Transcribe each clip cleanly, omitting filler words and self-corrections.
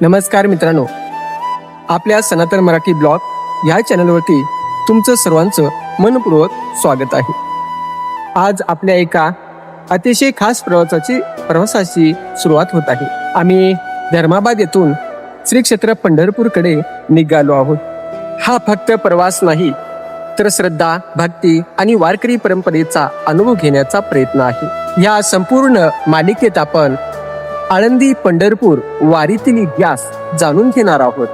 नमस्कार मित्रांनो, आपल्या सनातन मराठी ब्लॉग या चॅनलवरती तुमचं सर्वांचं मनपूर्वक स्वागत आहे। आज आपल्या एका अतिशय खास प्रवासाची सुरुवात होत आहे। आम्ही धर्माबाद येथून श्री क्षेत्र पंढरपूरकडे निघालो आहोत। हा फक्त प्रवास नाही तर श्रद्धा, भक्ती आणि वारकरी परंपरेचा अनुभव घेण्याचा प्रयत्न आहे। या संपूर्ण मालिकेत आपण आळंदी पंढरपूर वारीतील इतिहास जाणून घेणार आहोत।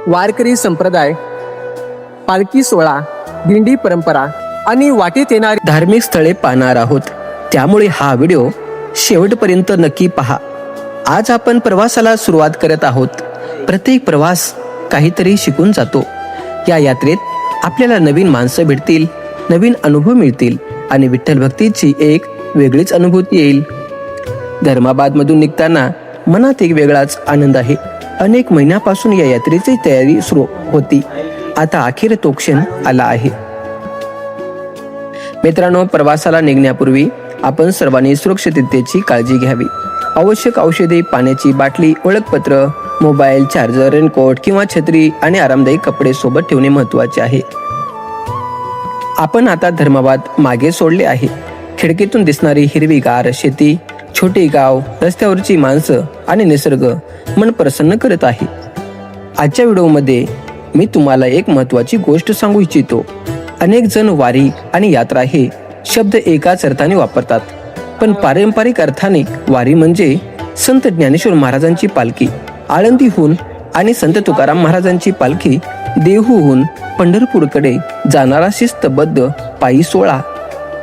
वारकरी संप्रदाय, पालखी सोहळा, दिंडी परंपरा आणि वाटेत येणारी धार्मिक स्थळे पाहणार आहोत। त्यामुळे हा व्हिडिओ शेवटपर्यंत नक्की पहा। आज आपण प्रवासाला सुरुवात करत आहोत। प्रत्येक प्रवास काहीतरी शिकून जातो। या यात्रेत आपल्याला नवीन माणसं भेटतील, नवीन अनुभव मिळतील आणि विठ्ठल भक्तीची एक वेगळीच अनुभूती येईल। धर्माबादमधून निघताना मनात एक वेगळाच आनंद आहे। अनेक महिन्यापासून या यात्रेची तयारी सुरू होती। आता अखेर तो क्षण आला आहे। मित्रांनो, प्रवासाला निघण्यापूर्वी आपण सर्वांनी सुरक्षिततेची काळजी घ्यावी। आवश्यक औषधे, पाण्याची बाटली, ओळखपत्र, मोबाईल, चार्जर, रेनकोट किंवा छत्री आणि आरामदायी कपडे सोबत ठेवणे महत्त्वाचे आहे। आपण आता धर्माबाद मागे सोडले आहे। खिडकीतून दिसणारी हिरवीगार शेती, छोटे गाव, रस्त्यावरची माणसं आणि निसर्ग मन प्रसन्न करत आहे। आजच्या व्हिडिओमध्ये मी तुम्हाला एक महत्त्वाची गोष्ट सांगू इच्छितो। अनेक जण वारी आणि यात्रा हे शब्द एकाच अर्थाने वापरतात, पण पारंपरिक अर्थाने वारी म्हणजे संत ज्ञानेश्वर महाराजांची पालखी आळंदीहून आणि संत तुकाराम महाराजांची पालखी देहूहून पंढरपूरकडे जाणारा शिस्तबद्ध पायी सोहळा।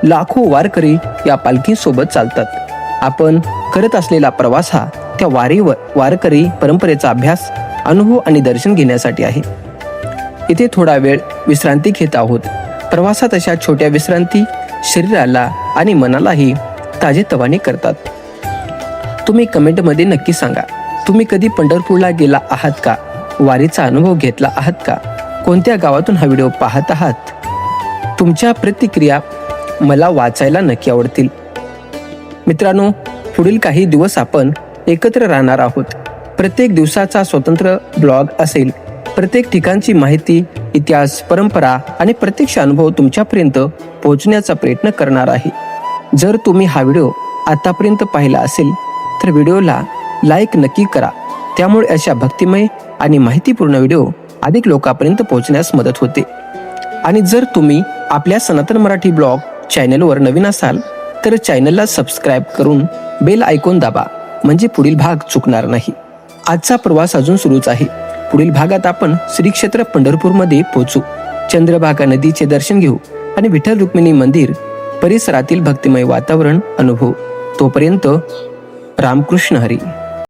लाखो वारकरी या पालखीसोबत चालतात। आपण करत असलेला प्रवास हा त्या वारकरी परंपरेचा अभ्यास, अनुभव आणि दर्शन घेण्यासाठी आहे। इथे थोडा वेळ विश्रांती घेत आहोत। प्रवासात अशा छोट्या विश्रांती शरीराला आणि मनालाही ताजेतवाने करतात। तुम्ही कमेंटमध्ये नक्की सांगा, तुम्ही कधी पंढरपूरला गेला आहात का? वारीचा अनुभव घेतला आहात का? कोणत्या गावातून हा व्हिडिओ पाहत आहात? तुमच्या प्रतिक्रिया मला वाचायला नक्की आवडतील। मित्रांनो, पुढील काही दिवस आपण एकत्र राहणार आहोत। प्रत्येक दिवसाचा स्वतंत्र ब्लॉग असेल। प्रत्येक ठिकाणची माहिती, इतिहास, परंपरा आणि प्रत्यक्ष अनुभव तुमच्यापर्यंत पोहोचण्याचा प्रयत्न करणार आहे। जर तुम्ही हा व्हिडिओ आतापर्यंत पाहिला असेल तर व्हिडिओला लाईक नक्की करा। त्यामुळे अशा भक्तिमय आणि माहितीपूर्ण व्हिडिओ अधिक लोकांपर्यंत पोहोचण्यास मदत होते। आणि जर तुम्ही आपल्या सनातन मराठी ब्लॉग चॅनलवर नवीन असाल तर चॅनलला सबस्क्राईब करून बेल आयकॉन दाबा, म्हणजे पुढील भाग चुकणार नाही। आजचा प्रवास अजून सुरूच आहे। पुढील भागात आपण श्री क्षेत्र पंढरपूरमध्ये पोहोचू, चंद्रभागा नदीचे दर्शन घेऊ आणि विठ्ठल रुक्मिणी मंदिर परिसरातील भक्तिमय वातावरण अनुभवू। तोपर्यंत रामकृष्ण हरी।